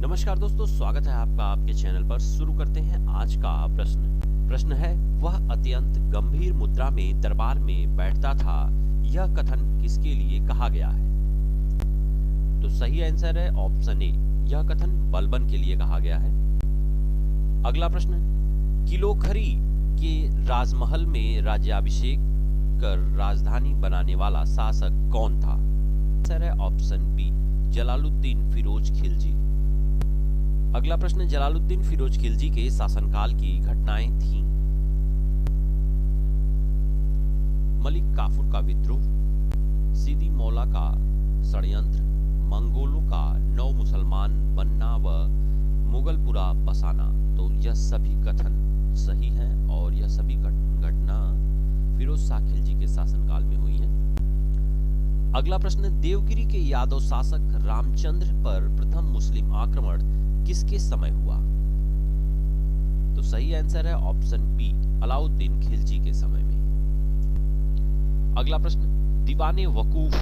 नमस्कार दोस्तों, स्वागत है आपका आपके चैनल पर। शुरू करते हैं आज का प्रश्न है, वह अत्यंत गंभीर मुद्रा में दरबार में बैठता था, यह कथन किसके लिए कहा गया है? तो सही आंसर है ऑप्शन ए, यह कथन बलबन के लिए कहा गया है। अगला प्रश्न, किलोखरी के राजमहल में राज्याभिषेक कर राजधानी बनाने वाला शासक कौन था? आंसर है ऑप्शन बी, जलालुद्दीन फिरोज खिलजी। अगला प्रश्न, जलालुद्दीन फिरोज खिलजी के शासनकाल की घटनाएं थीं। मलिक काफूर का विद्रोह, सीदी मौला का षड्यंत्र, मंगोलों का नौ मुसलमान बनना व मुगलपुरा बसाना। तो यह सभी कथन सही हैं और यह सभी घटना फिरोज शाह खिलजी के शासनकाल में हुई हैं। अगला प्रश्न, देवगिरी के यादव शासक रामचंद्र पर प्रथम मुस्लिम आक्रमण किसके समय हुआ? तो सही आंसर है ऑप्शन बी, अलाउद्दीन खिलजी के समय में। अगला प्रश्न, दीवाने वकूफ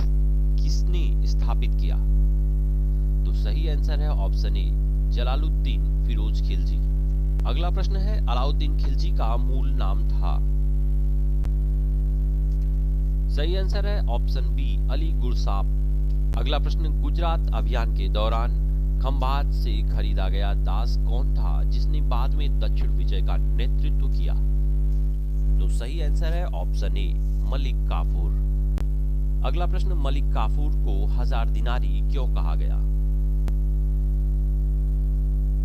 किसने स्थापित किया? तो सही आंसर है ऑप्शन ए, जलालुद्दीन फिरोज खिलजी। अगला प्रश्न है, अलाउद्दीन खिलजी का मूल नाम था? सही आंसर है ऑप्शन बी, अली गुरसाप। अगला प्रश्न, गुजरात अभियान के दौरान खंभात से खरीदा गया दास कौन था जिसने बाद में दक्षिण विजय का नेतृत्व किया? तो सही आंसर है ऑप्शन ए, मलिक काफूर। अगला प्रश्न, मलिक काफूर को 1000 दिनारी क्यों कहा गया?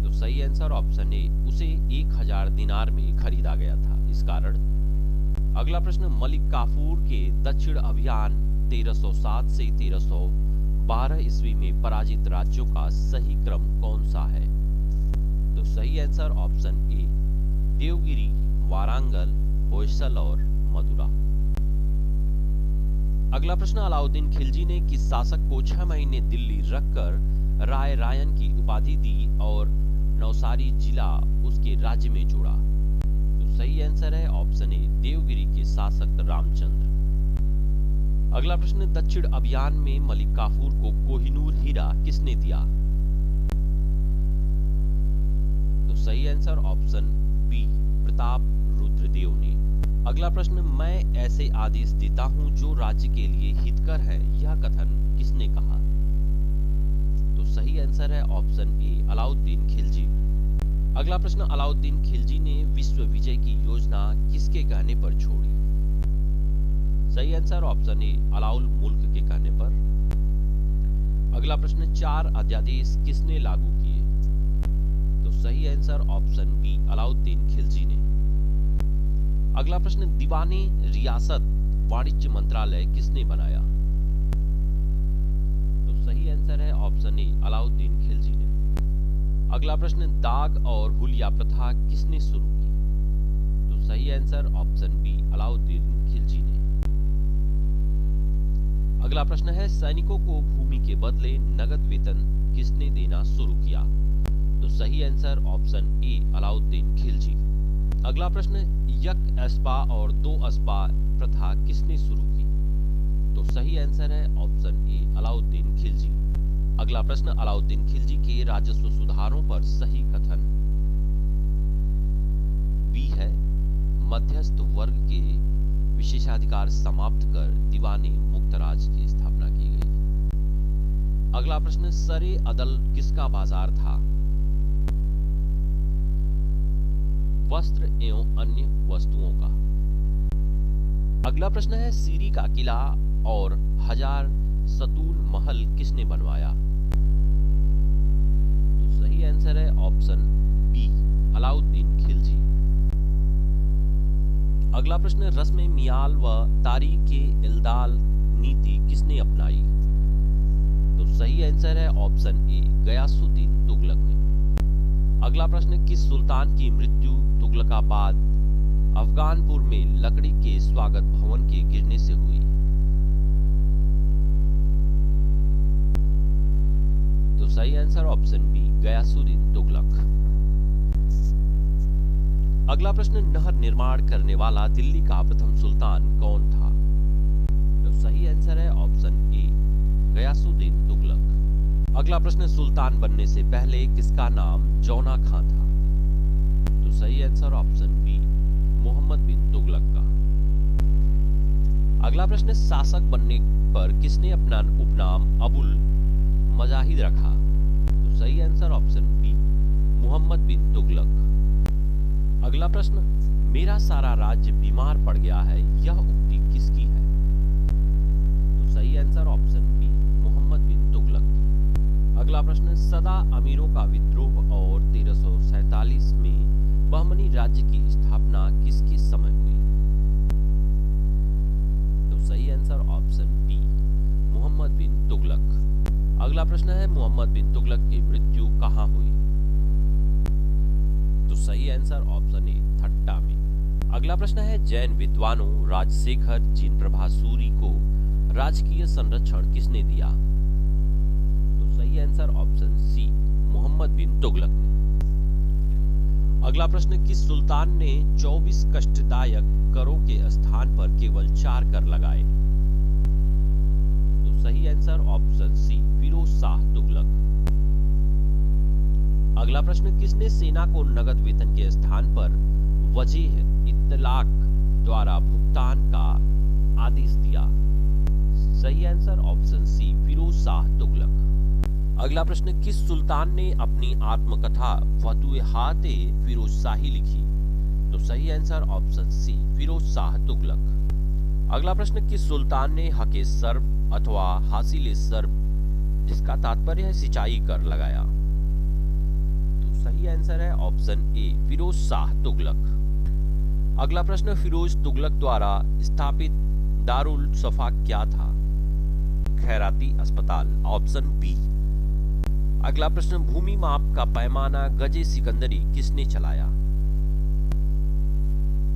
तो सही आंसर ऑप्शन ए, उसे 1000 दिनार में खरीदा गया था, इस कारण। अगला प्रश्न, मलिक काफूर के दक्षिण अभियान 1307 से 1312 ईस्वी में पराजित राज्यों का सही क्रम कौन सा है? तो सही answer option A, Devagiri, Warangal, Hoysala और मदुरा। अगला प्रश्न, अलाउद्दीन खिलजी ने किस शासक को 6 महीने दिल्ली रखकर राय रायन की उपाधि दी और नवसारी जिला उसके राज्य में जोड़ा? तो सही आंसर है ऑप्शन ए, देवगिरी के शासक रामचंद्र। अगला प्रश्न, दक्षिण अभियान में मलिक काफूर को कोहिनूर हीरा किसने दिया? तो सही answer option B, Pratap Rudradev ने। अगला प्रश्न, मैं ऐसे आदेश देता हूं जो राज्य के लिए हितकर है, यह कथन किसने कहा? तो सही आंसर है ऑप्शन ए, अलाउद्दीन खिलजी। अगला प्रश्न, अलाउद्दीन खिलजी ने विश्व विजय की योजना किसके कहने पर छोड़ी? सही आंसर ऑप्शन ए, अलाउल मुल्क के कहने पर। अगला प्रश्न, 4 अध्यादेश किसने लागू किए? तो सही answer option B, Alauddin Khilji ने। अगला प्रश्न, दीवाने रियासत वाणिज्य मंत्रालय किसने बनाया? तो सही आंसर है ऑप्शन ए, अलाउद्दीन खिलजी ने। अगला प्रश्न, दाग और हुलिया प्रथा किसने शुरू की? तो सही answer option B, Alauddin Khilji ने। अगला प्रश्न है, सैनिकों को भूमि के बदले नगद वेतन किसने देना शुरू किया? तो सही आंसर ऑप्शन ए, अलाउद्दीन खिलजी। अगला प्रश्न, यक अस्पा और 2 अस्पा प्रथा किसने शुरू की? तो सही आंसर है ऑप्शन ए, अलाउद्दीन खिलजी। अगला प्रश्न, अलाउद्दीन खिलजी के राजस्व सुधारों पर सही कथन बी है, मध्यस्थ वर्ग के विशेषाधिकार समाप्त कर दीवाने मुक्त राज की स्थापना की गई। अगला प्रश्न, सरे अदल किसका बाजार था? वस्त्र एवं अन्य वस्तुओं का। अगला प्रश्न है, सीरी का किला और 1000 सतून महल किसने बनवाया? तो सही आंसर है ऑप्शन बी, अलाउद्दीन खिलजी। अगला प्रश्न, रस्म मियाल व तारीख इल्दाल नीति किसने अपनाई? तो सही आंसर है ऑप्शन ए, गयासुद्दीन तुगलक ने। अगला प्रश्न, किस सुल्तान की मृत्यु तुगलकाबाद अफगानपुर में लकड़ी के स्वागत भवन के गिरने से हुई? तो सही answer option B, Ghiyasuddin Tughlaq. अगला प्रश्न, नहर निर्माण करने वाला दिल्ली का प्रथम सुल्तान कौन था? तो सही आंसर है ऑप्शन ए, गयासुद्दीन तुगलक। अगला प्रश्न, सुल्तान बनने से पहले किसका नाम जौना खां था? तो सही आंसर ऑप्शन बी, मोहम्मद बिन तुगलक का। अगला प्रश्न, शासक बनने पर किसने अपना उपनाम अबुल मजाहिद रखा? तो सही आंसर ऑप्शन बी, मोहम्मद बिन तुगलक। अगला प्रश्न, मेरा सारा राज्य बीमार पड़ गया है, यह उक्ति किसकी है? तो सही आंसर ऑप्शन बी, मोहम्मद बिन तुगलक की। अगला प्रश्न, सदा अमीरों का विद्रोह और 1347 में बहमनी राज्य की स्थापना किसके समय हुई? तो सही आंसर ऑप्शन बी, मोहम्मद बिन तुगलक। अगला प्रश्न है, मोहम्मद बिन तुगलक की मृत्यु कहां हुई? तो सही आंसर ऑप्शन ए, थट्टा में। अगला प्रश्न है, जैन विद्वानों राजशेखर जिन प्रभा सूरी को राजकीय संरक्षण किसने दिया? तो सही आंसर ऑप्शन सी, मोहम्मद बिन तुगलक ने। अगला प्रश्न, किस सुल्तान ने 24 कष्टदायक करों के स्थान पर केवल 4 कर लगाए? तो सही answer option C, Firoz Shah Tughlaq. अगला प्रश्न, किसने सेना को नगद वेतन के स्थान पर वजीह इत्तलाक द्वारा भुगतान का आदेश दिया? सही answer option C, Firoz Shah Tughlaq. अगला प्रश्न, किस सुल्तान ने अपनी आत्मकथा फतुहाते फिरोज शाही लिखी? तो सही answer option C, Firoz Shah Tughlaq. अगला प्रश्न, किस सुल्तान ने हके सर्ब अथवा हासिले सर्ब जिसका तात्पर्य है सिंचाई कर लगाया? तो सही आंसर है ऑप्शन ए, फिरोज शाह तुगलक। अगला प्रश्न, फिरोज तुगलक द्वारा स्थापित दारुल सफा क्या था? खैराती अस्पताल, ऑप्शन बी। अगला प्रश्न, भूमि माप का पैमाना गजे सिकंदरी किसने चलाया?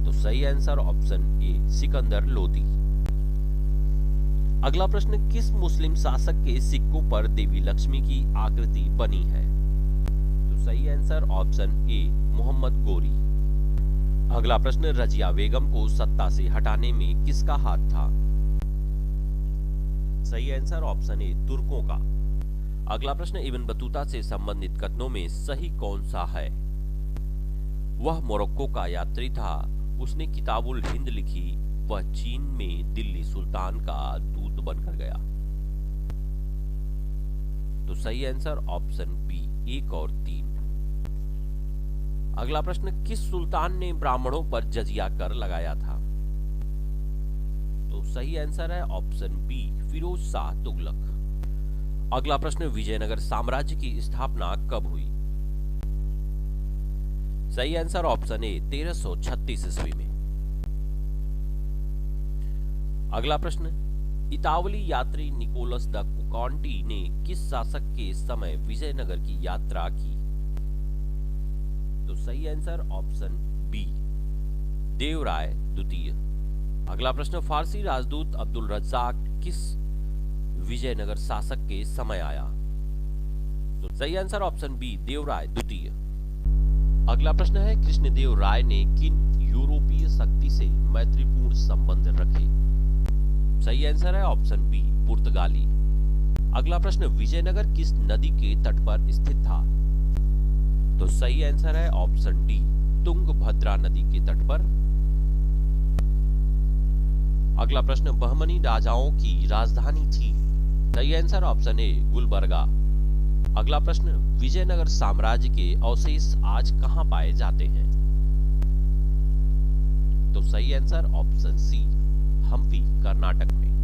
तो सही आंसर ऑप्शन ए, सिकंदर लोदी। अगला प्रश्न, किस मुस्लिम शासक के सिक्कों पर देवी लक्ष्मी की आकृति बनी है? तो सही आंसर ऑप्शन ए, मोहम्मद गोरी। अगला प्रश्न, रजिया बेगम को सत्ता से हटाने में किसका हाथ था? सही आंसर ऑप्शन ए, तुर्कों का। अगला प्रश्न, इब्न बतूता से संबंधित कथनों में सही कौन सा है? वह मोरक्को का यात्री था, उसने किताबुल हिंद लिखी, वह चीन में दिल्ली सुल्तान का दूत बनकर गया। तो सही आंसर ऑप्शन बी, 1 और 3। अगला प्रश्न, किस सुल्तान ने ब्राह्मणों पर जजिया कर लगाया था? तो सही आंसर है ऑप्शन बी, फिरोज शाह तुगलक। अगला प्रश्न, विजयनगर साम्राज्य की स्थापना कब हुई? सही आंसर ऑप्शन ए, 1336 ईस्वी में। अगला प्रश्न, इतावली यात्री निकोलस द कुकांटी ने किस शासक के समय विजयनगर की यात्रा की? तो सही आंसर ऑप्शन बी, देवराय द्वितीय। अगला प्रश्न, फारसी राजदूत अब्दुल रज्जाक किस विजयनगर शासक के समय आया? तो सही आंसर ऑप्शन बी, देवराय द्वितीय। अगला प्रश्न है, कृष्णदेव राय ने किन यूरोपीय शक्ति से मैत्रीपूर्ण संबंध रखे? सही आंसर है ऑप्शन बी, पुर्तगाली। अगला प्रश्न, विजयनगर किस नदी के तट पर स्थित था? तो सही आंसर है ऑप्शन डी, तुंगभद्रा नदी के तट पर। अगला प्रश्न, बहमनी राजाओं की राजधानी थी? सही आंसर ऑप्शन ए, गुलबर्गा। अगला प्रश्न, विजयनगर साम्राज्य के अवशेष आज कहां पाए जाते हैं? तो सही answer option C, Hampi Karnataka में।